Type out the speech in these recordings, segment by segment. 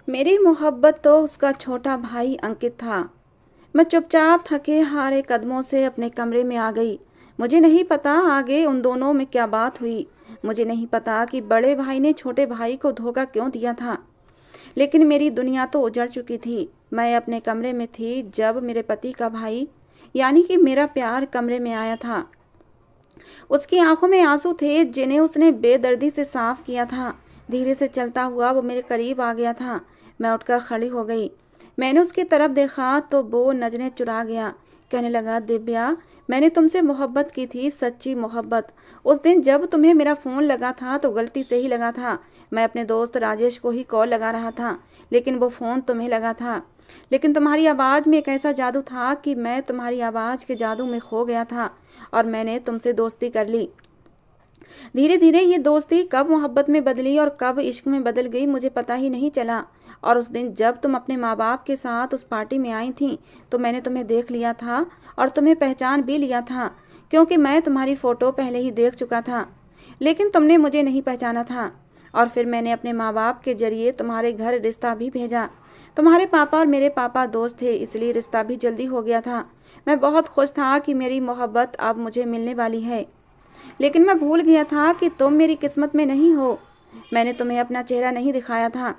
मेरी मोहब्बत तो उसका छोटा भाई अंकित था। मैं चुपचाप थके हारे कदमों से अपने कमरे में आ गई। मुझे नहीं पता आगे उन दोनों में क्या बात हुई। मुझे नहीं पता कि बड़े भाई ने छोटे भाई को धोखा क्यों दिया था। लेकिन मेरी दुनिया तो उजड़ चुकी थी। मैं अपने कमरे में थी जब मेरे पति का भाई यानी कि मेरा प्यार कमरे में आया था। उसकी आंखों में आंसू थे जिन्हें उसने बेदर्दी से साफ किया था। धीरे से चलता हुआ वो मेरे करीब आ गया था। मैं उठकर खड़ी हो गई। मैंने उसकी तरफ देखा तो वो नजरें चुरा गया। कहने लगा, दिव्या, मैंने तुमसे मोहब्बत की थी, सच्ची मोहब्बत। उस दिन जब तुम्हें मेरा फ़ोन लगा था तो गलती से ही लगा था। मैं अपने दोस्त राजेश को ही कॉल लगा रहा था, लेकिन वो फ़ोन तुम्हें लगा था। लेकिन तुम्हारी आवाज़ में एक ऐसा जादू था कि मैं तुम्हारी आवाज़ के जादू में खो गया था और मैंने तुमसे दोस्ती कर ली। धीरे धीरे ये दोस्ती कब मोहब्बत में बदली और कब इश्क में बदल गई मुझे पता ही नहीं चला। और उस दिन जब तुम अपने माँ बाप के साथ उस पार्टी में आई थी तो मैंने तुम्हें देख लिया था और तुम्हें पहचान भी लिया था, क्योंकि मैं तुम्हारी फ़ोटो पहले ही देख चुका था। लेकिन तुमने मुझे नहीं पहचाना था। और फिर मैंने अपने माँ बाप के जरिए तुम्हारे घर रिश्ता भी भेजा। तुम्हारे पापा और मेरे पापा दोस्त थे, इसलिए रिश्ता भी जल्दी हो गया था। मैं बहुत खुश था कि मेरी मोहब्बत अब मुझे मिलने वाली है। लेकिन मैं भूल गया था कि तुम मेरी किस्मत में नहीं हो। मैंने तुम्हें अपना चेहरा नहीं दिखाया था।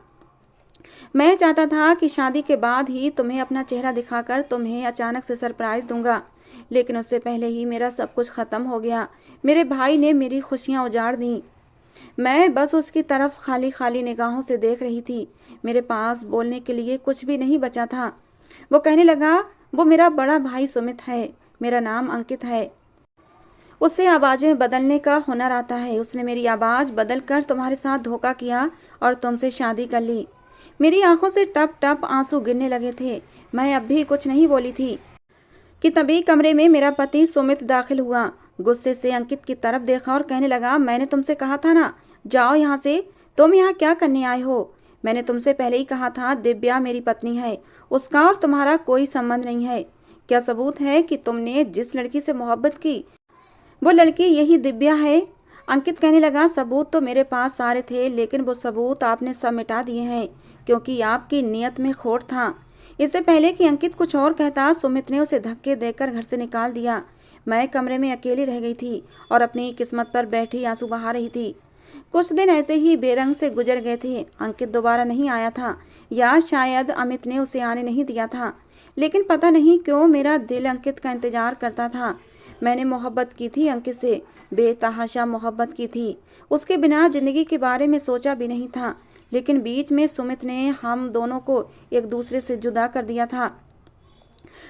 मैं चाहता था कि शादी के बाद ही तुम्हें अपना चेहरा दिखाकर तुम्हें अचानक से सरप्राइज दूंगा, लेकिन उससे पहले ही मेरा सब कुछ ख़त्म हो गया। मेरे भाई ने मेरी खुशियाँ उजाड़ दी। मैं बस उसकी तरफ खाली खाली निगाहों से देख रही थी। मेरे पास बोलने के लिए कुछ भी नहीं बचा था। वो कहने लगा, वो मेरा बड़ा भाई सुमित है, मेरा नाम अंकित है। उसे आवाज़ें बदलने का हुनर आता है। उसने मेरी आवाज़ बदल कर तुम्हारे साथ धोखा किया और तुमसे शादी कर ली। मेरी आंखों से टप टप आंसू गिरने लगे थे। मैं अब भी कुछ नहीं बोली थी कि तभी कमरे में मेरा पति सुमित दाखिल हुआ। गुस्से से अंकित की तरफ देखा और कहने लगा, मैंने तुमसे कहा था ना, जाओ यहाँ से। तुम यहाँ क्या करने आए हो? मैंने तुमसे पहले ही कहा था दिव्या मेरी पत्नी है, उसका और तुम्हारा कोई संबंध नहीं है। क्या सबूत है कि तुमने जिस लड़की से मोहब्बत की वो लड़की यही दिव्या है? अंकित कहने लगा, सबूत तो मेरे पास सारे थे, लेकिन वो सबूत आपने सब मिटा दिए हैं क्योंकि आपकी नीयत में खोट था। इससे पहले कि अंकित कुछ और कहता, सुमित ने उसे धक्के देकर घर से निकाल दिया। मैं कमरे में अकेली रह गई थी और अपनी किस्मत पर बैठी आंसू बहा रही थी। कुछ दिन ऐसे ही बेरंग से गुजर गए थे। अंकित दोबारा नहीं आया था, या शायद अमित ने उसे आने नहीं दिया था। लेकिन पता नहीं क्यों मेरा दिल अंकित का इंतजार करता था। मैंने मोहब्बत की थी अंकित से, बेतहाशा मोहब्बत की थी। उसके बिना ज़िंदगी के बारे में सोचा भी नहीं था। लेकिन बीच में सुमित ने हम दोनों को एक दूसरे से जुदा कर दिया था।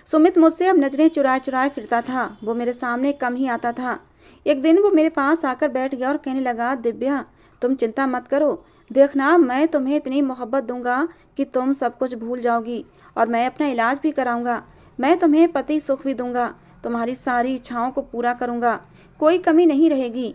सुमित मुझसे अब नजरें चुराए चुराए फिरता था। वो मेरे सामने कम ही आता था। एक दिन वो मेरे पास आकर बैठ गया और कहने लगा, दिव्या, तुम चिंता मत करो। देखना, मैं तुम्हें इतनी मोहब्बत दूंगा कि तुम सब कुछ भूल जाओगी और मैं अपना इलाज भी कराऊंगा। मैं तुम्हें पति सुख भी दूंगा, तुम्हारी सारी इच्छाओं को पूरा करूंगा, कोई कमी नहीं रहेगी।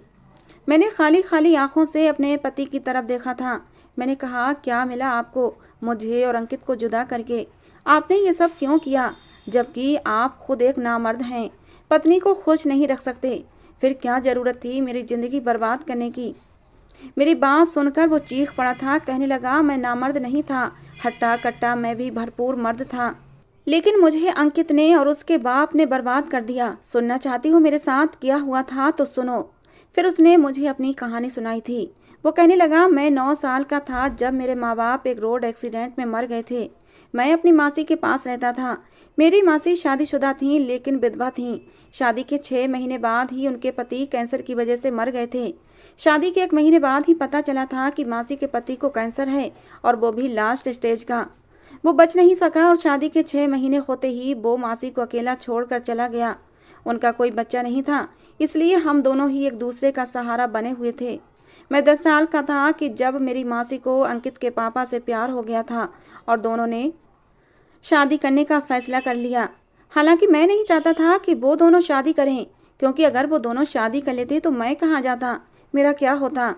मैंने खाली खाली आंखों से अपने पति की तरफ देखा था। मैंने कहा, क्या मिला आपको मुझे और अंकित को जुदा करके? आपने ये सब क्यों किया, जबकि आप खुद एक नामर्द हैं, पत्नी को खुश नहीं रख सकते? फिर क्या ज़रूरत थी मेरी ज़िंदगी बर्बाद करने की? मेरी बात सुनकर वो चीख पड़ा था। कहने लगा, मैं नामर्द नहीं था, हट्टा कट्टा मैं भी भरपूर मर्द था, लेकिन मुझे अंकित ने और उसके बाप ने बर्बाद कर दिया। सुनना चाहती हो मेरे साथ क्या हुआ था? तो सुनो। फिर उसने मुझे अपनी कहानी सुनाई थी। वो कहने लगा, मैं 9 साल का था जब मेरे माँ बाप एक रोड एक्सीडेंट में मर गए थे। मैं अपनी मासी के पास रहता था। मेरी मासी शादीशुदा थीं, लेकिन विधवा थीं। शादी के 6 महीने बाद ही उनके पति कैंसर की वजह से मर गए थे। शादी के 1 महीने बाद ही पता चला था कि मासी के पति को कैंसर है, और वो भी लास्ट स्टेज का। वो बच नहीं सका और शादी के 6 महीने होते ही वो मासी को अकेला छोड़कर चला गया। उनका कोई बच्चा नहीं था, इसलिए हम दोनों ही एक दूसरे का सहारा बने हुए थे। मैं 10 साल का था कि जब मेरी मासी को अंकित के पापा से प्यार हो गया था और दोनों ने शादी करने का फैसला कर लिया। हालांकि मैं नहीं चाहता था कि वो दोनों शादी करें, क्योंकि अगर वो दोनों शादी कर लेते तो मैं कहाँ जाता, मेरा क्या होता।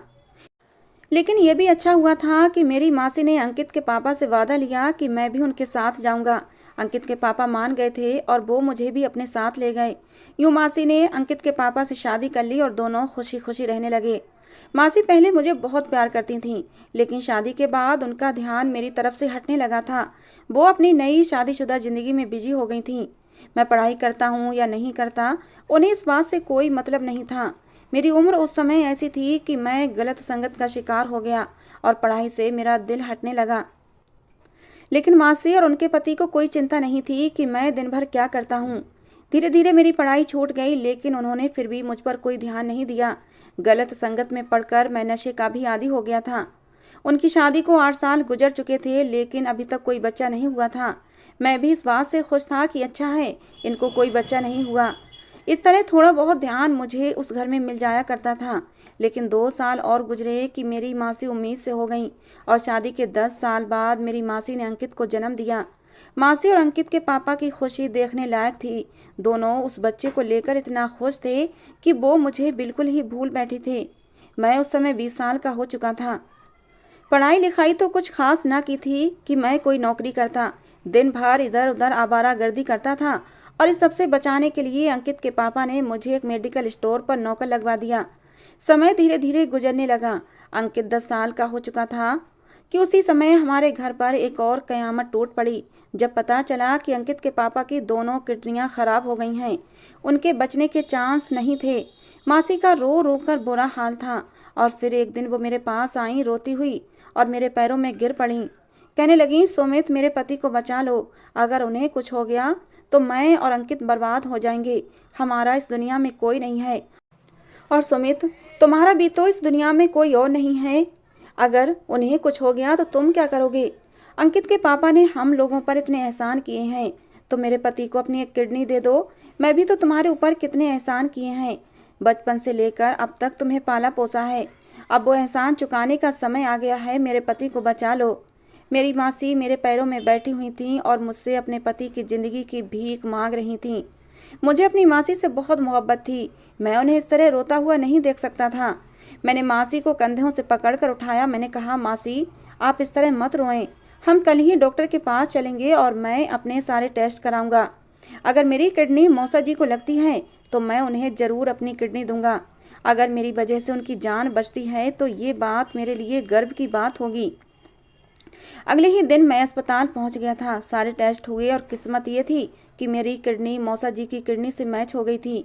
लेकिन यह भी अच्छा हुआ था कि मेरी मासी ने अंकित के पापा से वादा लिया कि मैं भी उनके साथ जाऊंगा। अंकित के पापा मान गए थे और वो मुझे भी अपने साथ ले गए। यूं मासी ने अंकित के पापा से शादी कर ली और दोनों खुशी खुशी रहने लगे। मासी पहले मुझे बहुत प्यार करती थीं, लेकिन शादी के बाद उनका ध्यान मेरी तरफ से हटने लगा था। वो अपनी नई शादीशुदा ज़िंदगी में बिजी हो गई थीं। मैं पढ़ाई करता हूँ या नहीं करता, उन्हें इस बात से कोई मतलब नहीं था। मेरी उम्र उस समय ऐसी थी कि मैं गलत संगत का शिकार हो गया और पढ़ाई से मेरा दिल हटने लगा। लेकिन मासी और उनके पति को कोई चिंता नहीं थी कि मैं दिन भर क्या करता हूँ। धीरे धीरे मेरी पढ़ाई छूट गई, लेकिन उन्होंने फिर भी मुझ पर कोई ध्यान नहीं दिया। गलत संगत में पड़कर मैं नशे का भी आदी हो गया था। उनकी शादी को 8 साल गुजर चुके थे, लेकिन अभी तक कोई बच्चा नहीं हुआ था। मैं भी इस बात से खुश था कि अच्छा है, इनको कोई बच्चा नहीं हुआ। इस तरह थोड़ा बहुत ध्यान मुझे उस घर में मिल जाया करता था। लेकिन 2 साल और गुजरे कि मेरी मासी उम्मीद से हो गई और शादी के 10 साल बाद मेरी मासी ने अंकित को जन्म दिया। मासी और अंकित के पापा की खुशी देखने लायक थी। दोनों उस बच्चे को लेकर इतना खुश थे कि वो मुझे बिल्कुल ही भूल बैठे थे। मैं उस समय 20 साल का हो चुका था। पढ़ाई लिखाई तो कुछ खास ना की थी कि मैं कोई नौकरी करता। दिन भर इधर उधर आवारागर्दी करता था और इस सबसे बचाने के लिए अंकित के पापा ने मुझे एक मेडिकल स्टोर पर नौकर लगवा दिया। समय धीरे धीरे गुजरने लगा। अंकित 10 साल का हो चुका था कि उसी समय हमारे घर पर एक और कयामत टूट पड़ी, जब पता चला कि अंकित के पापा की दोनों किडनियां खराब हो गई हैं। उनके बचने के चांस नहीं थे। मासी का रो रो कर बुरा हाल था और फिर एक दिन वो मेरे पास आई रोती हुई और मेरे पैरों में गिर पड़ी। कहने लगी, सुमित मेरे पति को बचा लो, अगर उन्हें कुछ हो गया तो मैं और अंकित बर्बाद हो जाएंगे। हमारा इस दुनिया में कोई नहीं है और सुमित तुम्हारा भी तो इस दुनिया में कोई और नहीं है। अगर उन्हें कुछ हो गया तो तुम क्या करोगे? अंकित के पापा ने हम लोगों पर इतने एहसान किए हैं, तो मेरे पति को अपनी एक किडनी दे दो। मैं भी तो तुम्हारे ऊपर कितने एहसान किए हैं, बचपन से लेकर अब तक तुम्हें पाला पोसा है। अब वो एहसान चुकाने का समय आ गया है। मेरे पति को बचा लो। मेरी मासी मेरे पैरों में बैठी हुई थीं और मुझसे अपने पति की ज़िंदगी की भीख मांग रही थीं। मुझे अपनी मासी से बहुत मोहब्बत थी। मैं उन्हें इस तरह रोता हुआ नहीं देख सकता था। मैंने मासी को कंधों से पकड़कर उठाया। मैंने कहा, मासी आप इस तरह मत रोएं। हम कल ही डॉक्टर के पास चलेंगे और मैं अपने सारे टेस्ट कराऊंगा। अगर मेरी किडनी मौसा जी को लगती है तो मैं उन्हें ज़रूर अपनी किडनी दूंगा। अगर मेरी वजह से उनकी जान बचती है तो ये बात मेरे लिए गर्व की बात होगी। अगले ही दिन मैं अस्पताल पहुंच गया था। सारे टेस्ट हुए और किस्मत ये थी कि मेरी किडनी मौसा जी की किडनी से मैच हो गई थी।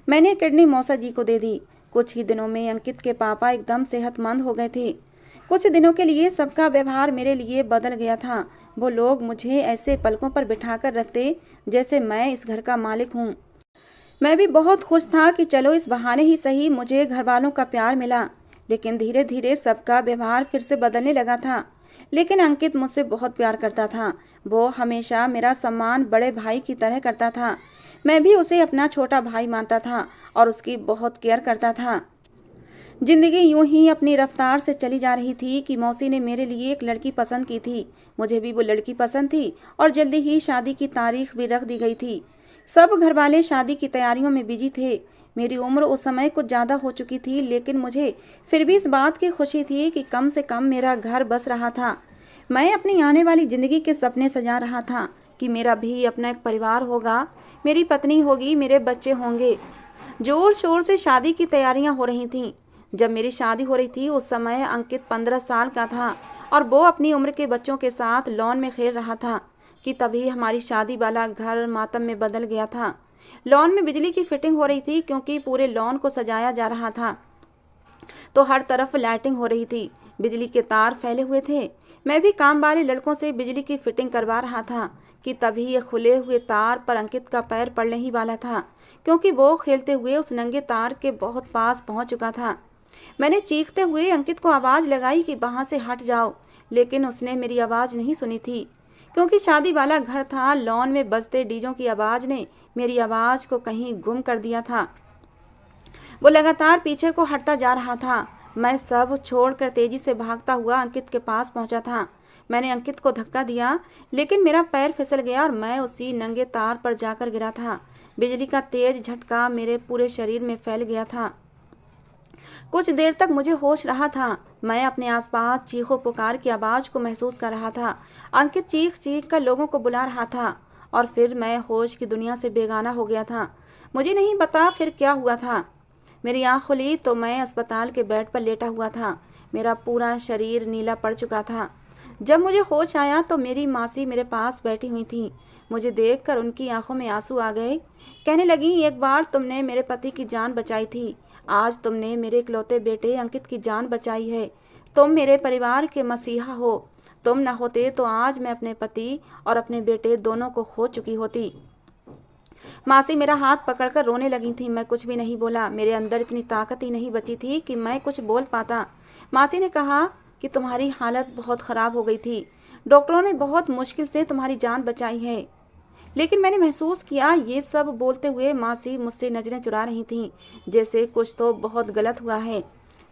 मैंने किडनी मौसा जी को दे दी। कुछ ही दिनों में अंकित के पापा एकदम सेहतमंद हो गए थे। कुछ दिनों के लिए सबका व्यवहार मेरे लिए बदल गया था। वो लोग मुझे ऐसे पलकों पर बिठाकर रखते जैसे मैं इस घर का मालिक हूँ। मैं भी बहुत खुश था कि चलो इस बहाने ही सही मुझे घर वालों का प्यार मिला। लेकिन धीरे धीरे सबका व्यवहार फिर से बदलने लगा था। लेकिन अंकित मुझसे बहुत प्यार करता था। वो हमेशा मेरा सम्मान बड़े भाई की तरह करता था। मैं भी उसे अपना छोटा भाई मानता था और उसकी बहुत केयर करता था। जिंदगी यूं ही अपनी रफ्तार से चली जा रही थी कि मौसी ने मेरे लिए एक लड़की पसंद की थी। मुझे भी वो लड़की पसंद थी और जल्दी ही शादी की तारीख भी रख दी गई थी। सब घर वाले शादी की तैयारियों में बिजी थे। मेरी उम्र उस समय कुछ ज़्यादा हो चुकी थी, लेकिन मुझे फिर भी इस बात की खुशी थी कि कम से कम मेरा घर बस रहा था। मैं अपनी आने वाली ज़िंदगी के सपने सजा रहा था कि मेरा भी अपना एक परिवार होगा, मेरी पत्नी होगी, मेरे बच्चे होंगे। जोर शोर से शादी की तैयारियां हो रही थीं। जब मेरी शादी हो रही थी उस समय अंकित 15 साल का था और वो अपनी उम्र के बच्चों के साथ लॉन में खेल रहा था कि तभी हमारी शादी वाला घर मातम में बदल गया था। लॉन में बिजली की फिटिंग हो रही थी क्योंकि पूरे लॉन को सजाया जा रहा था, तो हर तरफ लाइटिंग हो रही थी। बिजली के तार फैले हुए थे। मैं भी काम वाले लड़कों से बिजली की फिटिंग करवा रहा था कि तभी ये खुले हुए तार पर अंकित का पैर पड़ने ही वाला था, क्योंकि वो खेलते हुए उस नंगे तार के बहुत पास पहुंच चुका था। मैंने चीखते हुए अंकित को आवाज़ लगाई कि वहाँ से हट जाओ, लेकिन उसने मेरी आवाज़ नहीं सुनी थी क्योंकि शादी वाला घर था। लॉन में बजते डीजों की आवाज़ ने मेरी आवाज़ को कहीं गुम कर दिया था। वो लगातार पीछे को हटता जा रहा था। मैं सब छोड़कर तेजी से भागता हुआ अंकित के पास पहुंचा था। मैंने अंकित को धक्का दिया, लेकिन मेरा पैर फिसल गया और मैं उसी नंगे तार पर जाकर गिरा था। बिजली का तेज झटका मेरे पूरे शरीर में फैल गया था। कुछ देर तक मुझे होश रहा था। मैं अपने आसपास चीखों पुकार की आवाज़ को महसूस कर रहा था। अंकित चीख चीख कर लोगों को बुला रहा था और फिर मैं होश की दुनिया से बेगाना हो गया था। मुझे नहीं पता फिर क्या हुआ था। मेरी आँख खुली तो मैं अस्पताल के बेड पर लेटा हुआ था। मेरा पूरा शरीर नीला पड़ चुका था। जब मुझे होश आया तो मेरी मासी मेरे पास बैठी हुई थी। मुझे देखकर उनकी आंखों में आंसू आ गए। कहने लगी, एक बार तुमने मेरे पति की जान बचाई थी, आज तुमने मेरे इकलौते बेटे अंकित की जान बचाई है। तुम मेरे परिवार के मसीहा हो। तुम न होते तो आज मैं अपने पति और अपने बेटे दोनों को खो चुकी होती। मासी मेरा हाथ पकड़कर रोने लगी थी। मैं कुछ भी नहीं बोला। मेरे अंदर इतनी ताकत ही नहीं बची थी कि मैं कुछ बोल पाता। मासी ने कहा कि तुम्हारी हालत बहुत ख़राब हो गई थी, डॉक्टरों ने बहुत मुश्किल से तुम्हारी जान बचाई है। लेकिन मैंने महसूस किया ये सब बोलते हुए मासी मुझसे नज़रें चुरा रही थीं, जैसे कुछ तो बहुत गलत हुआ है।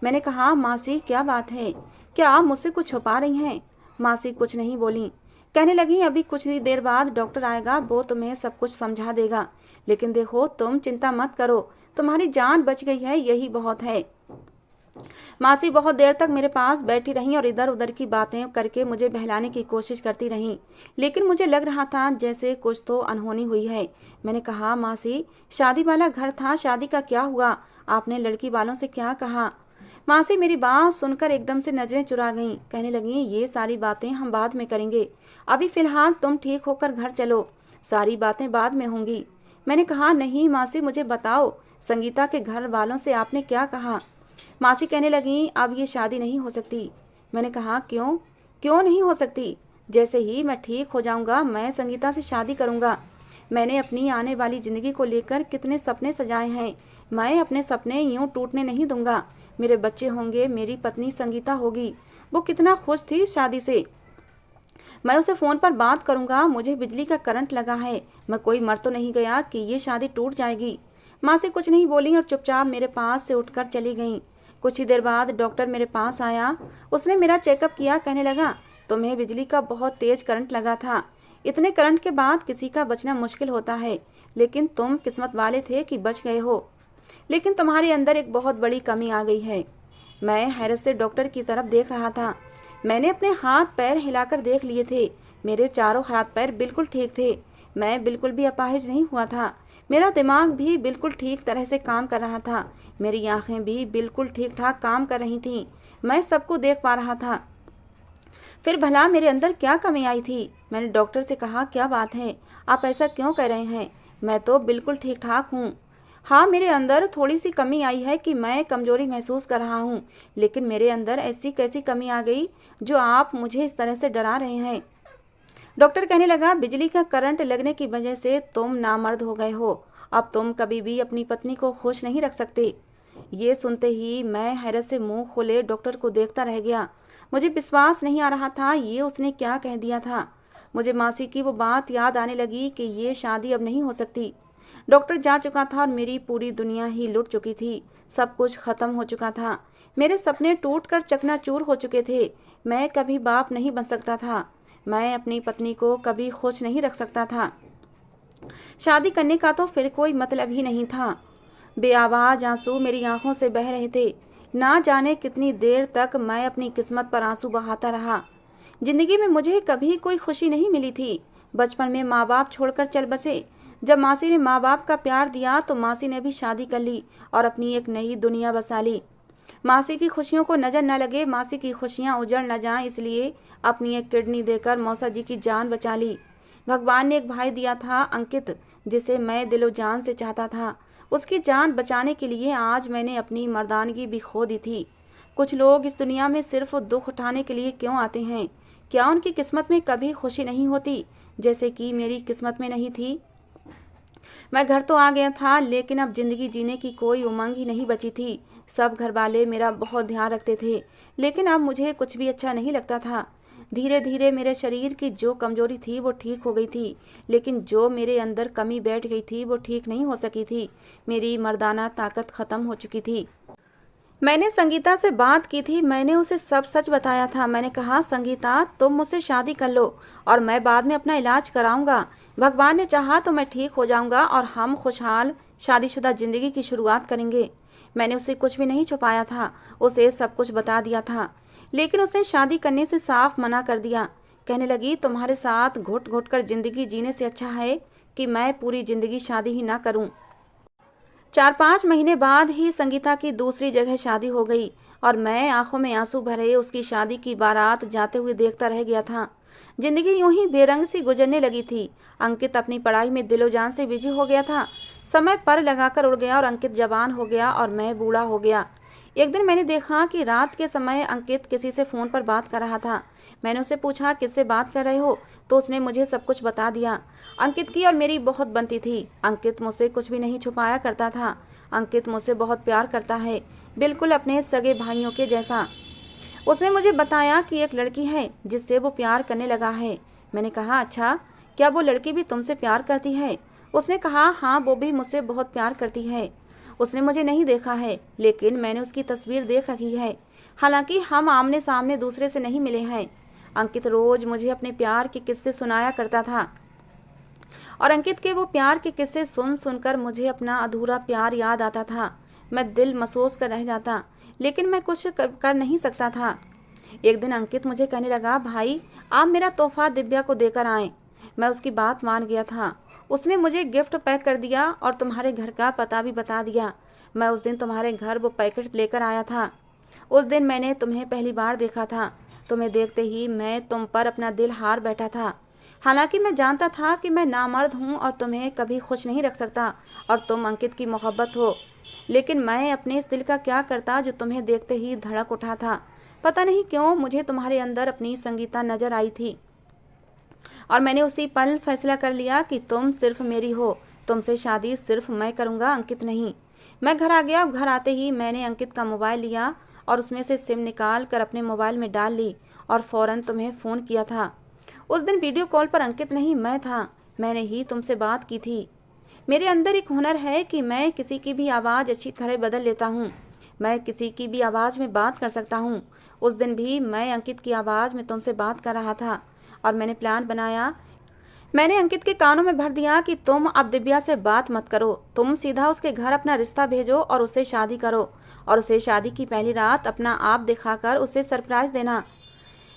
मैंने कहा, मासी क्या बात है, क्या आप मुझसे कुछ छुपा रही हैं? मासी कुछ नहीं बोली। कहने लगी, अभी कुछ ही देर बाद डॉक्टर आएगा, वो तुम्हें सब कुछ समझा देगा। लेकिन देखो, तुम चिंता मत करो, तुम्हारी जान बच गई है, यही बहुत है। मासी बहुत देर तक मेरे पास बैठी रहीं और इधर उधर की बातें करके मुझे बहलाने की कोशिश करती रहीं, लेकिन मुझे लग रहा था जैसे कुछ तो अनहोनी हुई है। मैंने कहा, मासी शादी वाला घर था, शादी का क्या हुआ? आपने लड़की वालों से क्या कहा? मासी मेरी बात सुनकर एकदम से नजरें चुरा गईं। कहने लगी, ये सारी बातें हम बाद में करेंगे, अभी फिलहाल तुम ठीक होकर घर चलो, सारी बातें बाद में होंगी। मैंने कहा, नहीं मासी, मुझे बताओ, संगीता के घर वालों से आपने क्या कहा? मासी कहने लगी, अब ये शादी नहीं हो सकती। मैंने कहा, क्यों? क्यों नहीं हो सकती? जैसे ही मैं ठीक हो जाऊंगा मैं संगीता से शादी करूंगा। मैंने अपनी आने वाली ज़िंदगी को लेकर कितने सपने सजाए हैं, मैं अपने सपने यूं टूटने नहीं दूंगा। मेरे बच्चे होंगे, मेरी पत्नी संगीता होगी, वो कितना खुश थी शादी से। मैं उसे फ़ोन पर बात करूंगा। मुझे बिजली का करंट लगा है, मैं कोई मर तो नहीं गया कि ये शादी टूट जाएगी। माँ से कुछ नहीं बोली और चुपचाप मेरे पास से उठकर चली गई। कुछ ही देर बाद डॉक्टर मेरे पास आया। उसने मेरा चेकअप किया। कहने लगा, तुम्हें बिजली का बहुत तेज करंट लगा था, इतने करंट के बाद किसी का बचना मुश्किल होता है, लेकिन तुम किस्मत वाले थे कि बच गए हो। लेकिन तुम्हारे अंदर एक बहुत बड़ी कमी आ गई है। मैं हैरत से डॉक्टर की तरफ देख रहा था। मैंने अपने हाथ पैर हिलाकर देख लिए थे, मेरे चारों हाथ पैर बिल्कुल ठीक थे। मैं बिल्कुल भी अपाहिज नहीं हुआ था। मेरा दिमाग भी बिल्कुल ठीक तरह से काम कर रहा था। मेरी आंखें भी बिल्कुल ठीक ठाक काम कर रही थीं। मैं सबको देख पा रहा था। फिर भला मेरे अंदर क्या कमी आई थी? मैंने डॉक्टर से कहा, क्या बात है, आप ऐसा क्यों कह रहे हैं? मैं तो बिल्कुल ठीक ठाक हूँ। हाँ, मेरे अंदर थोड़ी सी कमी आई है कि मैं कमजोरी महसूस कर रहा हूँ, लेकिन मेरे अंदर ऐसी कैसी कमी आ गई जो आप मुझे इस तरह से डरा रहे हैं? डॉक्टर कहने लगा, बिजली का करंट लगने की वजह से तुम नामर्द हो गए हो। अब तुम कभी भी अपनी पत्नी को खुश नहीं रख सकते। ये सुनते ही मैं हैरत से मुंह खोले डॉक्टर को देखता रह गया। मुझे विश्वास नहीं आ रहा था, ये उसने क्या कह दिया था। मुझे मासी की वो बात याद आने लगी कि ये शादी अब नहीं हो सकती। डॉक्टर जा चुका था और मेरी पूरी दुनिया ही लुट चुकी थी। सब कुछ खत्म हो चुका था। मेरे सपने टूटकर चकनाचूर हो चुके थे। मैं कभी बाप नहीं बन सकता था। मैं अपनी पत्नी को कभी खुश नहीं रख सकता था। शादी करने का तो फिर कोई मतलब ही नहीं था। बेआवाज आंसू मेरी आंखों से बह रहे थे। ना जाने कितनी देर तक मैं अपनी किस्मत पर आंसू बहाता रहा। जिंदगी में मुझे कभी कोई खुशी नहीं मिली थी। बचपन में माँ बाप छोड़कर चल बसे। जब मासी ने माँ बाप का प्यार दिया तो मासी ने भी शादी कर ली और अपनी एक नई दुनिया बसा ली। मासी की खुशियों को नजर न लगे, मासी की खुशियाँ उजड़ न जाएं, इसलिए अपनी एक किडनी देकर मौसा जी की जान बचा ली। भगवान ने एक भाई दिया था, अंकित, जिसे मैं दिलो जान से चाहता था। उसकी जान बचाने के लिए आज मैंने अपनी मर्दानगी भी खो दी थी। कुछ लोग इस दुनिया में सिर्फ दुख उठाने के लिए क्यों आते हैं? क्या उनकी किस्मत में कभी खुशी नहीं होती, जैसे कि मेरी किस्मत में नहीं थी? मैं घर तो आ गया था, लेकिन अब जिंदगी जीने की कोई उमंग ही नहीं बची थी। सब घर वाले मेरा बहुत ध्यान रखते थे, लेकिन अब मुझे कुछ भी अच्छा नहीं लगता था। धीरे धीरे मेरे शरीर की जो कमजोरी थी वो ठीक हो गई थी, लेकिन जो मेरे अंदर कमी बैठ गई थी वो ठीक नहीं हो सकी थी। मेरी मर्दाना ताकत खत्म हो चुकी थी। मैंने संगीता से बात की थी। मैंने उसे सब सच बताया था। मैंने कहा, संगीता, तुम मुझसे शादी कर लो और मैं बाद में अपना इलाज कराऊंगा। भगवान ने चाहा तो मैं ठीक हो जाऊंगा और हम खुशहाल शादीशुदा ज़िंदगी की शुरुआत करेंगे। मैंने उसे कुछ भी नहीं छुपाया था, उसे सब कुछ बता दिया था, लेकिन उसने शादी करने से साफ मना कर दिया। कहने लगी, तुम्हारे साथ घुट घुट कर ज़िंदगी जीने से अच्छा है कि मैं पूरी ज़िंदगी शादी ही ना करूँ। 4-5 महीने बाद ही संगीता की दूसरी जगह शादी हो गई और मैं आंखों में आंसू भरे उसकी शादी की बारात जाते हुए देखता रह गया था। जिंदगी यूं ही बेरंग सी गुजरने लगी थी। अंकित अपनी पढ़ाई में दिलो जान से बिजी हो गया था। समय पर लगाकर उड़ गया और अंकित जवान हो गया और मैं बूढ़ा हो गया। एक दिन मैंने देखा कि रात के समय अंकित किसी से फ़ोन पर बात कर रहा था। मैंने उसे पूछा, किससे बात कर रहे हो? तो उसने मुझे सब कुछ बता दिया। अंकित की और मेरी बहुत बनती थी। अंकित मुझसे कुछ भी नहीं छुपाया करता था। अंकित मुझसे बहुत प्यार करता है, बिल्कुल अपने सगे भाइयों के जैसा। उसने मुझे बताया कि एक लड़की है जिससे वो प्यार करने लगा है। मैंने कहा, अच्छा, क्या वो लड़की भी तुमसे प्यार करती है? उसने कहा, हाँ, वो भी मुझसे बहुत प्यार करती है। उसने मुझे नहीं देखा है, लेकिन मैंने उसकी तस्वीर देख रखी है। हालांकि हम आमने सामने दूसरे से नहीं मिले हैं। अंकित रोज मुझे अपने प्यार के किस्से सुनाया करता था और अंकित के वो प्यार के किस्से सुन सुनकर मुझे अपना अधूरा प्यार याद आता था। मैं दिल महसूस कर रह जाता, लेकिन मैं कुछ कर नहीं सकता था। एक दिन अंकित मुझे कहने लगा, भाई, आप मेरा तोहफा दिव्या को देकर आएं। मैं उसकी बात मान गया था। उसने मुझे गिफ्ट पैक कर दिया और तुम्हारे घर का पता भी बता दिया। मैं उस दिन तुम्हारे घर वो पैकेट लेकर आया था। उस दिन मैंने तुम्हें पहली बार देखा था। तुम्हें देखते ही मैं तुम पर अपना दिल हार बैठा था। हालांकि मैं जानता था कि मैं नामर्द हूँ और तुम्हें कभी खुश नहीं रख सकता और तुम अंकित की मोहब्बत हो, लेकिन मैं अपने इस दिल का क्या करता जो तुम्हें देखते ही धड़क उठा था। पता नहीं क्यों मुझे तुम्हारे अंदर अपनी संगीता नजर आई थी और मैंने उसी पल फैसला कर लिया कि तुम सिर्फ मेरी हो। तुमसे शादी सिर्फ मैं करूँगा, अंकित नहीं। मैं घर आ गया। घर आते ही मैंने अंकित का मोबाइल लिया और उसमें से सिम निकाल कर अपने मोबाइल में डाल ली और फ़ौरन तुम्हें फ़ोन किया था। उस दिन वीडियो कॉल पर अंकित नहीं, मैं था। मैंने ही तुमसे बात की थी। मेरे अंदर एक हुनर है कि मैं किसी की भी आवाज़ अच्छी तरह बदल लेता हूँ। मैं किसी की भी आवाज़ में बात कर सकता हूँ। उस दिन भी मैं अंकित की आवाज़ में तुमसे बात कर रहा था और मैंने प्लान बनाया। मैंने अंकित के कानों में भर दिया कि तुम अब दिव्या से बात मत करो, तुम सीधा उसके घर अपना रिश्ता भेजो और उससे शादी करो और उसे शादी की पहली रात अपना आप दिखाकर उसे सरप्राइज़ देना।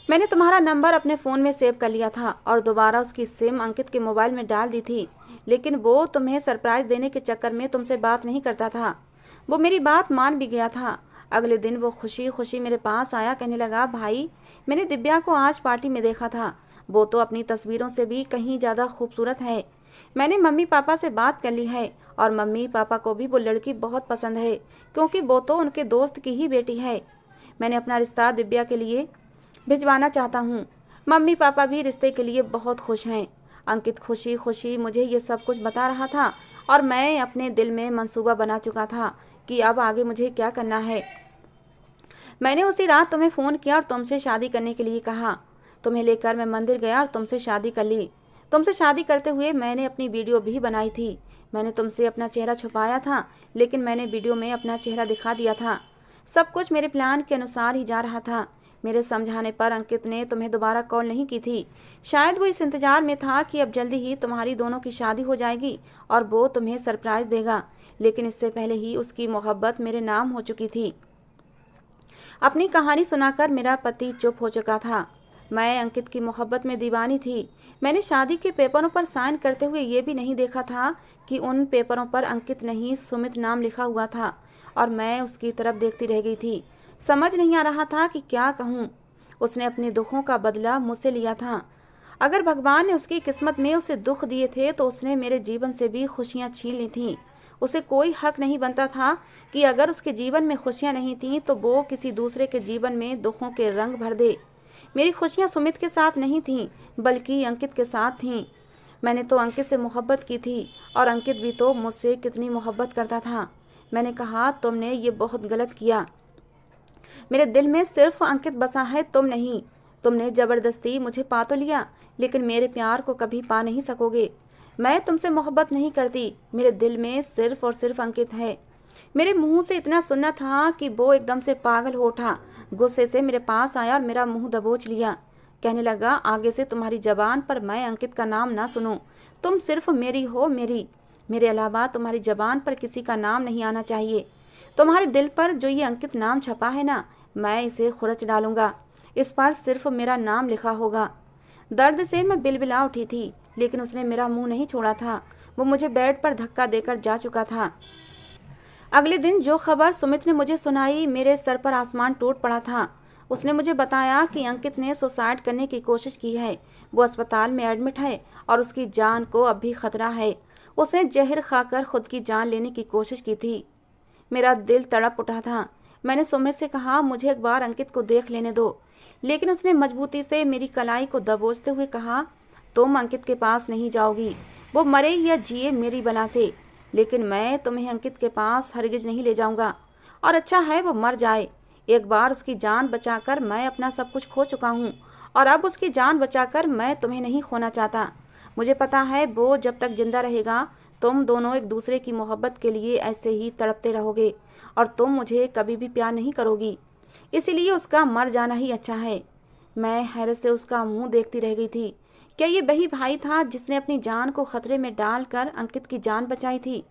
मैंने तुम्हारा नंबर अपने फ़ोन में सेव कर लिया था और दोबारा उसकी सिम अंकित के मोबाइल में डाल दी थी, लेकिन वो तुम्हें सरप्राइज़ देने के चक्कर में तुमसे बात नहीं करता था। वो मेरी बात मान भी गया था। अगले दिन वो खुशी खुशी मेरे पास आया, कहने लगा, भाई, मैंने दिव्या को आज पार्टी में देखा था। वो तो अपनी तस्वीरों से भी कहीं ज़्यादा खूबसूरत है। मैंने मम्मी पापा से बात कर ली है और मम्मी पापा को भी वो लड़की बहुत पसंद है, क्योंकि वो तो उनके दोस्त की ही बेटी है। मैंने अपना रिश्ता दिव्या के लिए भिजवाना चाहता हूँ। मम्मी पापा भी रिश्ते के लिए बहुत खुश हैं। अंकित खुशी खुशी मुझे ये सब कुछ बता रहा था और मैं अपने दिल में मंसूबा बना चुका था कि अब आगे मुझे क्या करना है। मैंने उसी रात तुम्हें फ़ोन किया और तुमसे शादी करने के लिए कहा। तुम्हें लेकर मैं मंदिर गया और तुमसे शादी कर ली। तुमसे शादी करते हुए मैंने अपनी वीडियो भी बनाई थी। मैंने तुमसे अपना चेहरा छुपाया था, लेकिन मैंने वीडियो में अपना चेहरा दिखा दिया था। सब कुछ मेरे प्लान के अनुसार ही जा रहा था। मेरे समझाने पर अंकित ने तुम्हें दोबारा कॉल नहीं की थी। शायद वो इस इंतज़ार में था कि अब जल्दी ही तुम्हारी दोनों की शादी हो जाएगी और वो तुम्हें सरप्राइज़ देगा, लेकिन इससे पहले ही उसकी मोहब्बत मेरे नाम हो चुकी थी। अपनी कहानी सुनाकर मेरा पति चुप हो चुका था। मैं अंकित की मोहब्बत में दीवानी थी। मैंने शादी के पेपरों पर साइन करते हुए ये भी नहीं देखा था कि उन पेपरों पर अंकित नहीं सुमित नाम लिखा हुआ था और मैं उसकी तरफ देखती रह गई थी। समझ नहीं आ रहा था कि क्या कहूँ। उसने अपने दुखों का बदला मुझसे लिया था। अगर भगवान ने उसकी किस्मत में उसे दुख दिए थे तो उसने मेरे जीवन से भी खुशियाँ छीन ली थीं। उसे कोई हक नहीं बनता था कि अगर उसके जीवन में खुशियाँ नहीं थीं तो वो किसी दूसरे के जीवन में दुखों के रंग भर दे। मेरी खुशियाँ सुमित के साथ नहीं थीं, बल्कि अंकित के साथ थीं। मैंने तो अंकित से मोहब्बत की थी और अंकित भी तो मुझसे कितनी मोहब्बत करता था। मैंने कहा, तुमने ये बहुत गलत किया। मेरे दिल में सिर्फ अंकित बसा है, तुम नहीं। तुमने ज़बरदस्ती मुझे पा तो लिया, लेकिन मेरे प्यार को कभी पा नहीं सकोगे। मैं तुमसे मोहब्बत नहीं करती। मेरे दिल में सिर्फ और सिर्फ अंकित है। मेरे मुंह से इतना सुनना था कि वो एकदम से पागल हो उठा। गुस्से से मेरे पास आया और मेरा मुंह दबोच लिया। कहने लगा, आगे से तुम्हारी जबान पर मैं अंकित का नाम ना सुनूं। तुम सिर्फ मेरी हो, मेरी। मेरे अलावा तुम्हारी जबान पर किसी का नाम नहीं आना चाहिए। तुम्हारे दिल पर जो ये अंकित नाम छपा है ना, मैं इसे खुरच डालूंगा। इस पर सिर्फ मेरा नाम लिखा होगा। दर्द से मैं बिलबिला उठी थी, लेकिन उसने मेरा मुंह नहीं छोड़ा था। वो मुझे बेड पर धक्का देकर जा चुका था। अगले दिन जो खबर सुमित ने मुझे सुनाई, मेरे सर पर आसमान टूट पड़ा था। उसने मुझे बताया कि अंकित ने सुसाइड करने की कोशिश की है। वो अस्पताल में एडमिट है और उसकी जान को अब भी खतरा है। उसने जहर खाकर खुद की जान लेने की कोशिश की थी। मेरा दिल तड़प उठा था। मैंने सुमित से कहा, मुझे एक बार अंकित को देख लेने दो, लेकिन उसने मजबूती से मेरी कलाई को दबोचते हुए कहा, तुम अंकित के पास नहीं जाओगी, वो मरे या जिए मेरी बला से, लेकिन मैं तुम्हें अंकित के पास हरगिज नहीं ले जाऊंगा, और अच्छा है वो मर जाए। एक बार उसकी जान बचाकर मैं अपना सब कुछ खो चुका हूँ, और अब उसकी जान बचाकर मैं तुम्हें नहीं खोना चाहता। मुझे पता है वो जब तक जिंदा रहेगा तुम दोनों एक दूसरे की मोहब्बत के लिए ऐसे ही तड़पते रहोगे, और तुम मुझे कभी भी प्यार नहीं करोगी, इसीलिए उसका मर जाना ही अच्छा है। मैं हैरत से उसका मुंह देखती रह गई थी। क्या ये वही भाई था जिसने अपनी जान को खतरे में डालकर अंकित की जान बचाई थी?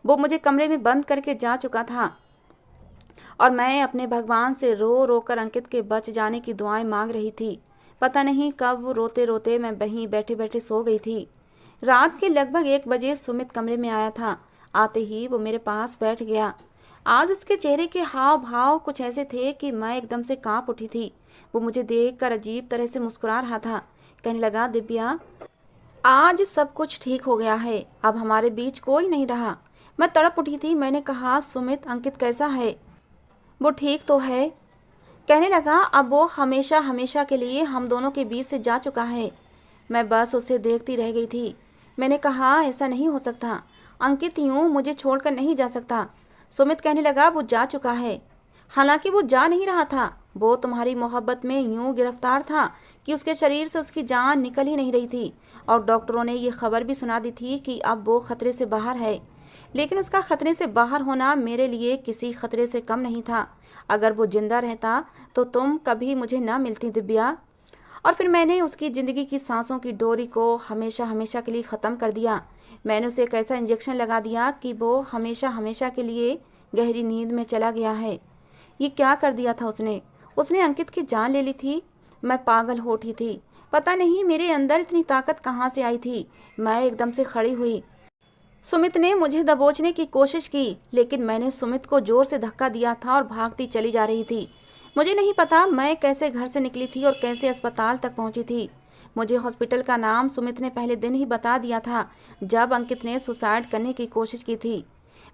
वो मुझे कमरे में बंद करके जा चुका था, और मैं अपने भगवान से रो रो कर अंकित के बच जाने की दुआएं मांग रही थी। पता नहीं कब रोते रोते मैं वहीं बैठे बैठे सो गई थी। रात के लगभग 1 बजे सुमित कमरे में आया था। आते ही वो मेरे पास बैठ गया। आज उसके चेहरे के हाव भाव कुछ ऐसे थे कि मैं एकदम से कांप उठी थी। वो मुझे देखकर अजीब तरह से मुस्कुरा रहा था। कहने लगा, दिव्या, आज सब कुछ ठीक हो गया है, अब हमारे बीच कोई नहीं रहा। मैं तड़प उठी थी। मैंने कहा, सुमित, अंकित कैसा है? वो ठीक तो है। कहने लगा, अब वो हमेशा हमेशा के लिए हम दोनों के बीच से जा चुका है। मैं बस उसे देखती रह गई थी। मैंने कहा, ऐसा नहीं हो सकता, अंकित यूं मुझे छोड़कर नहीं जा सकता। सुमित कहने लगा, वो जा चुका है। हालांकि वो जा नहीं रहा था, वो तुम्हारी मोहब्बत में यूं गिरफ्तार था कि उसके शरीर से उसकी जान निकल ही नहीं रही थी, और डॉक्टरों ने ये खबर भी सुना दी थी कि अब वो खतरे से बाहर है। लेकिन उसका खतरे से बाहर होना मेरे लिए किसी खतरे से कम नहीं था। अगर वो जिंदा रहता तो तुम कभी मुझे ना मिलती, दिव्या। और फिर मैंने उसकी ज़िंदगी की सांसों की डोरी को हमेशा हमेशा के लिए ख़त्म कर दिया। मैंने उसे एक ऐसा इंजेक्शन लगा दिया कि वो हमेशा हमेशा के लिए गहरी नींद में चला गया है। ये क्या कर दिया था उसने? उसने अंकित की जान ले ली थी। मैं पागल हो उठी थी। पता नहीं मेरे अंदर इतनी ताकत कहाँ से आई थी। मैं एकदम से खड़ी हुई। सुमित ने मुझे दबोचने की कोशिश की, लेकिन मैंने सुमित को जोर से धक्का दिया था और भागती चली जा रही थी। मुझे नहीं पता मैं कैसे घर से निकली थी और कैसे अस्पताल तक पहुंची थी। मुझे हॉस्पिटल का नाम सुमित ने पहले दिन ही बता दिया था, जब अंकित ने सुसाइड करने की कोशिश की थी।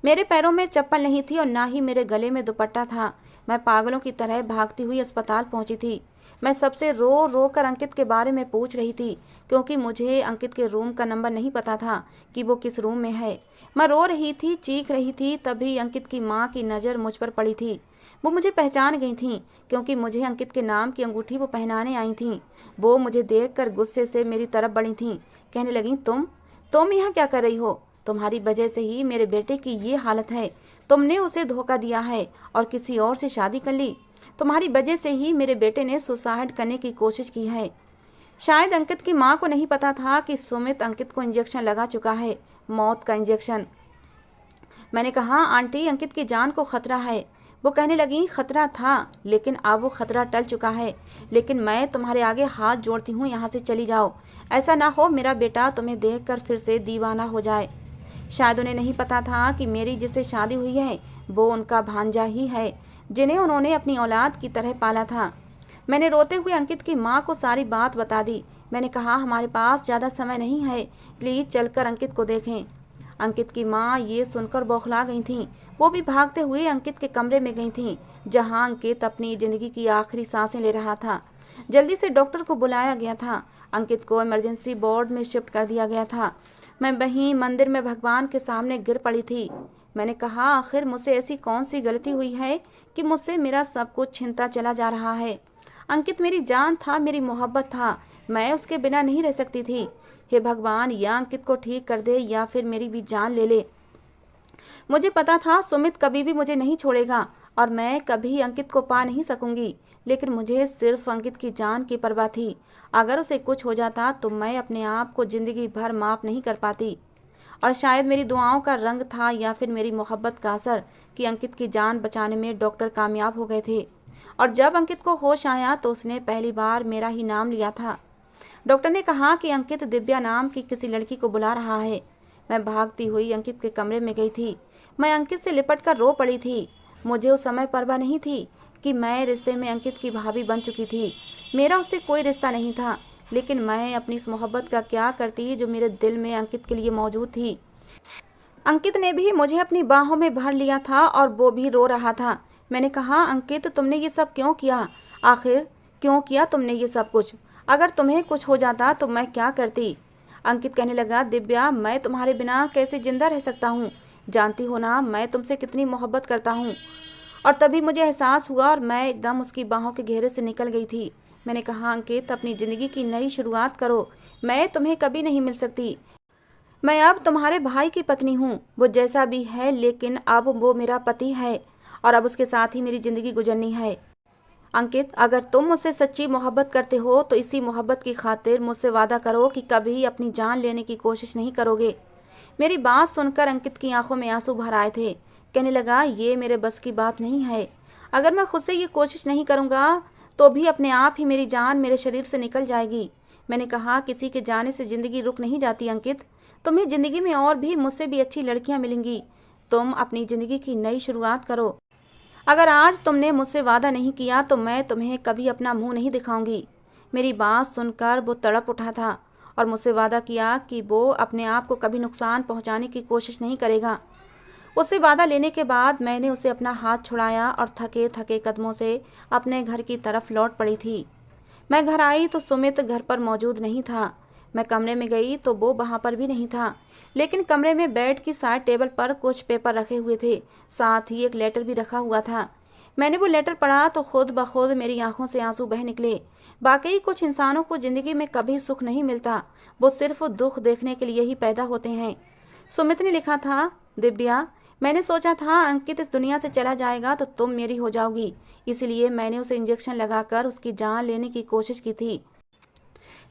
मेरे पैरों में चप्पल नहीं थी और ना ही मेरे गले में दुपट्टा था। मैं पागलों की तरह भागती हुई अस्पताल पहुंची थी। मैं सबसे रो रो कर अंकित के बारे में पूछ रही थी, क्योंकि मुझे अंकित के रूम का नंबर नहीं पता था कि वो किस रूम में है। मैं रो रही थी, चीख रही थी, तभी अंकित की माँ की नज़र मुझ पर पड़ी थी। वो मुझे पहचान गई थीं, क्योंकि मुझे अंकित के नाम की अंगूठी वो पहनाने आई थीं। वो मुझे देखकर गुस्से से मेरी तरफ बढ़ी थीं। कहने लगी, तुम यहाँ क्या कर रही हो? तुम्हारी वजह से ही मेरे बेटे की ये हालत है। तुमने उसे धोखा दिया है और किसी और से शादी कर ली। तुम्हारी वजह से ही मेरे बेटे ने सुसाइड करने की कोशिश की है। शायद अंकित की माँ को नहीं पता था कि सुमित अंकित को इंजेक्शन लगा चुका है, मौत का इंजेक्शन। मैंने कहा, आंटी, अंकित की जान को खतरा है। वो कहने लगी, खतरा था, लेकिन अब वो खतरा टल चुका है। लेकिन मैं तुम्हारे आगे हाथ जोड़ती हूँ, यहाँ से चली जाओ। ऐसा ना हो मेरा बेटा तुम्हें देखकर फिर से दीवाना हो जाए। शायद उन्हें नहीं पता था कि मेरी जिससे शादी हुई है वो उनका भांजा ही है, जिन्हें उन्होंने अपनी औलाद की तरह पाला था। मैंने रोते हुए अंकित की माँ को सारी बात बता दी। मैंने कहा, हमारे पास ज़्यादा समय नहीं है, प्लीज़ चलकर अंकित को देखें। अंकित की माँ ये सुनकर बौखला गई थीं। वो भी भागते हुए अंकित के कमरे में गई थीं, जहाँ अंकित अपनी ज़िंदगी की आखिरी सांसें ले रहा था। जल्दी से डॉक्टर को बुलाया गया था। अंकित को इमरजेंसी वार्ड में शिफ्ट कर दिया गया था। मैं वहीं मंदिर में भगवान के सामने गिर पड़ी थी। मैंने कहा, आखिर मुझसे ऐसी कौन सी गलती हुई है कि मुझसे मेरा सब कुछ छिनता चला जा रहा है। अंकित मेरी जान था, मेरी मोहब्बत था। मैं उसके बिना नहीं रह सकती थी। हे भगवान, या अंकित को ठीक कर दे या फिर मेरी भी जान ले ले। मुझे पता था सुमित कभी भी मुझे नहीं छोड़ेगा और मैं कभी अंकित को पा नहीं सकूंगी, लेकिन मुझे सिर्फ अंकित की जान की परवाह थी। अगर उसे कुछ हो जाता तो मैं अपने आप को ज़िंदगी भर माफ़ नहीं कर पाती। और शायद मेरी दुआओं का रंग था या फिर मेरी मोहब्बत का असर कि अंकित की जान बचाने में डॉक्टर कामयाब हो गए थे। और जब अंकित को होश आया तो उसने पहली बार मेरा ही नाम लिया था। डॉक्टर ने कहा कि अंकित दिव्या नाम की किसी लड़की को बुला रहा है। मैं भागती हुई अंकित के कमरे में गई थी। मैं अंकित से लिपट कर रो पड़ी थी। मुझे उस समय परवाह नहीं थी कि मैं रिश्ते में अंकित की भाभी बन चुकी थी। मेरा उससे कोई रिश्ता नहीं था, लेकिन मैं अपनी इस मोहब्बत का क्या करती जो मेरे दिल में अंकित के लिए मौजूद थी। अंकित ने भी मुझे अपनी बाहों में भर लिया था और वो भी रो रहा था। मैंने कहा, अंकित तुमने ये सब क्यों किया? आखिर क्यों किया तुमने ये सब कुछ? अगर तुम्हें कुछ हो जाता तो मैं क्या करती? अंकित कहने लगा, दिव्या मैं तुम्हारे बिना कैसे जिंदा रह सकता हूँ? जानती हो ना मैं तुमसे कितनी मोहब्बत करता हूँ। और तभी मुझे एहसास हुआ और मैं एकदम उसकी बाहों के घेरे से निकल गई थी। मैंने कहा, अंकित अपनी ज़िंदगी की नई शुरुआत करो। मैं तुम्हें कभी नहीं मिल सकती। मैं अब तुम्हारे भाई की पत्नी हूँ, वो जैसा भी है, लेकिन अब वो मेरा पति है और अब उसके साथ ही मेरी ज़िंदगी गुजरनी है। अंकित अगर तुम मुझसे सच्ची मोहब्बत करते हो तो इसी मोहब्बत की खातिर मुझसे वादा करो कि कभी अपनी जान लेने की कोशिश नहीं करोगे। मेरी बात सुनकर अंकित की आंखों में आंसू भर आए थे। कहने लगा, ये मेरे बस की बात नहीं है। अगर मैं खुद से ये कोशिश नहीं करूँगा तो भी अपने आप ही मेरी जान मेरे शरीर से निकल जाएगी। मैंने कहा, किसी के जाने से ज़िंदगी रुक नहीं जाती अंकित। तुम्हें ज़िंदगी में और भी मुझसे भी अच्छी लड़कियां मिलेंगी। तुम अपनी ज़िंदगी की नई शुरुआत करो। अगर आज तुमने मुझसे वादा नहीं किया तो मैं तुम्हें कभी अपना मुंह नहीं दिखाऊंगी। मेरी बात सुनकर वो तड़प उठा था और मुझसे वादा किया कि वो अपने आप को कभी नुकसान पहुंचाने की कोशिश नहीं करेगा। उससे वादा लेने के बाद मैंने उसे अपना हाथ छुड़ाया और थके थके कदमों से अपने घर की तरफ लौट पड़ी थी। मैं घर आई तो सुमित घर पर मौजूद नहीं था। मैं कमरे में गई तो वो वहाँ पर भी नहीं था, लेकिन कमरे में बेड की साइड टेबल पर कुछ पेपर रखे हुए थे, साथ ही एक लेटर भी रखा हुआ था। मैंने वो लेटर पढ़ा तो खुद ब खुद मेरी आंखों से आंसू बह निकले। वाकई कुछ इंसानों को ज़िंदगी में कभी सुख नहीं मिलता, वो सिर्फ दुख देखने के लिए ही पैदा होते हैं। सुमित ने लिखा था, दिव्या मैंने सोचा था अंकित इस दुनिया से चला जाएगा तो तुम मेरी हो जाओगी, इसलिए मैंने उसे इंजेक्शन लगाकर उसकी जान लेने की कोशिश की थी।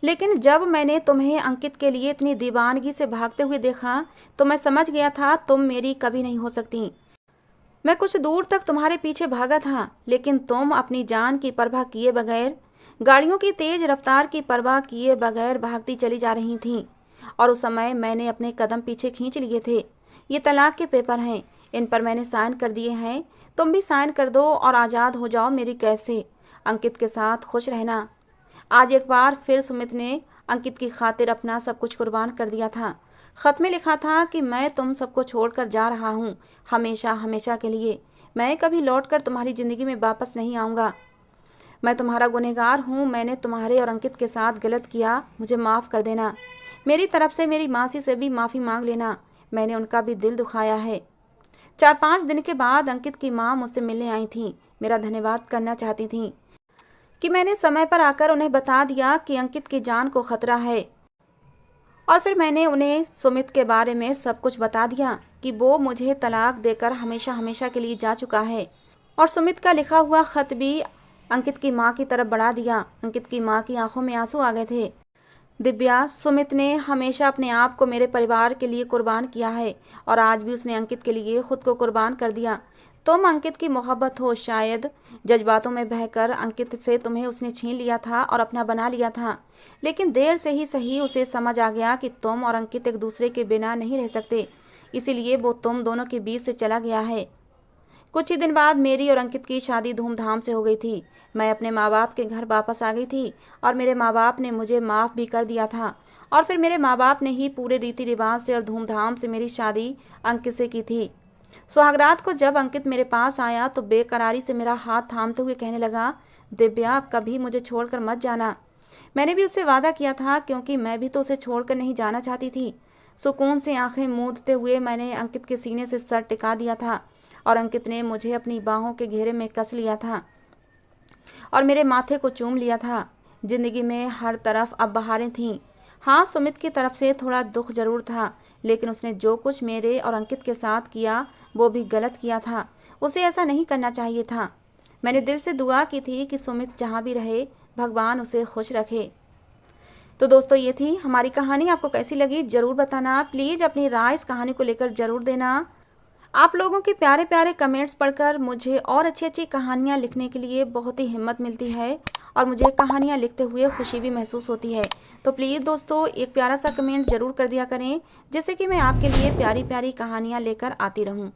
लेकिन जब मैंने तुम्हें अंकित के लिए इतनी दीवानगी से भागते हुए देखा तो मैं समझ गया था तुम मेरी कभी नहीं हो सकती। मैं कुछ दूर तक तुम्हारे पीछे भागा था, लेकिन तुम अपनी जान की परवाह किए बगैर, गाड़ियों की तेज रफ्तार की परवाह किए बगैर भागती चली जा रही थीं। और उस समय मैंने अपने कदम पीछे खींच लिए थे। ये तलाक के पेपर हैं, इन पर मैंने साइन कर दिए हैं। तुम भी साइन कर दो और आज़ाद हो जाओ मेरी कैद से। अंकित के साथ खुश रहना। आज एक बार फिर सुमित ने अंकित की खातिर अपना सब कुछ कुर्बान कर दिया था। खत में लिखा था कि मैं तुम सबको छोड़कर जा रहा हूँ, हमेशा हमेशा के लिए। मैं कभी लौटकर तुम्हारी ज़िंदगी में वापस नहीं आऊँगा। मैं तुम्हारा गुनहगार हूँ। मैंने तुम्हारे और अंकित के साथ गलत किया, मुझे माफ़ कर देना। मेरी तरफ से मेरी मासी से भी माफ़ी मांग लेना, मैंने उनका भी दिल दुखाया है। 4-5 दिन के बाद अंकित की माँ मुझसे मिलने आई थी। मेरा धन्यवाद करना चाहती थी कि मैंने समय पर आकर उन्हें बता दिया कि अंकित की जान को खतरा है। और फिर मैंने उन्हें सुमित के बारे में सब कुछ बता दिया कि वो मुझे तलाक देकर हमेशा हमेशा के लिए जा चुका है। और सुमित का लिखा हुआ खत भी अंकित की माँ की तरफ बढ़ा दिया। अंकित की माँ की आंखों में आंसू आ गए थे। दिव्या, सुमित ने हमेशा अपने आप को मेरे परिवार के लिए कुर्बान किया है और आज भी उसने अंकित के लिए खुद को कुर्बान कर दिया। तुम अंकित की मोहब्बत हो, शायद जज्बातों में बहकर अंकित से तुम्हें उसने छीन लिया था और अपना बना लिया था, लेकिन देर से ही सही उसे समझ आ गया कि तुम और अंकित एक दूसरे के बिना नहीं रह सकते, इसीलिए वो तुम दोनों के बीच से चला गया है। कुछ ही दिन बाद मेरी और अंकित की शादी धूमधाम से हो गई थी। मैं अपने माँ बाप के घर वापस आ गई थी और मेरे माँ बाप ने मुझे माफ़ भी कर दिया था। और फिर मेरे माँ बाप ने ही पूरे रीति रिवाज से और धूमधाम से मेरी शादी अंकित से की थी। सुहागरात को जब अंकित मेरे पास आया तो बेकरारी से मेरा हाथ थामते हुए कहने लगा, दिव्या कभी मुझे छोड़कर मत जाना। मैंने भी उससे वादा किया था, क्योंकि मैं भी तो उसे छोड़कर नहीं जाना चाहती थी। सुकून से आंखें मूंदते हुए मैंने अंकित के सीने से सर टिका दिया था और अंकित ने मुझे अपनी बाहों के घेरे में कस लिया था और मेरे माथे को चूम लिया था। जिंदगी में हर तरफ अब बहारें थीं। हाँ, सुमित की तरफ से थोड़ा दुख जरूर था, लेकिन उसने जो कुछ मेरे और अंकित के साथ किया वो भी गलत किया था। उसे ऐसा नहीं करना चाहिए था। मैंने दिल से दुआ की थी कि सुमित जहाँ भी रहे भगवान उसे खुश रखे। तो दोस्तों, ये थी हमारी कहानी। आपको कैसी लगी ज़रूर बताना। प्लीज़ अपनी राय इस कहानी को लेकर ज़रूर देना। आप लोगों के प्यारे प्यारे कमेंट्स पढ़कर मुझे और अच्छी अच्छी कहानियाँ लिखने के लिए बहुत ही हिम्मत मिलती है और मुझे कहानियाँ लिखते हुए खुशी भी महसूस होती है। तो प्लीज़ दोस्तों एक प्यारा सा कमेंट ज़रूर कर दिया करें, जिससे कि मैं आपके लिए प्यारी प्यारी कहानियाँ लेकर आती रहूँ।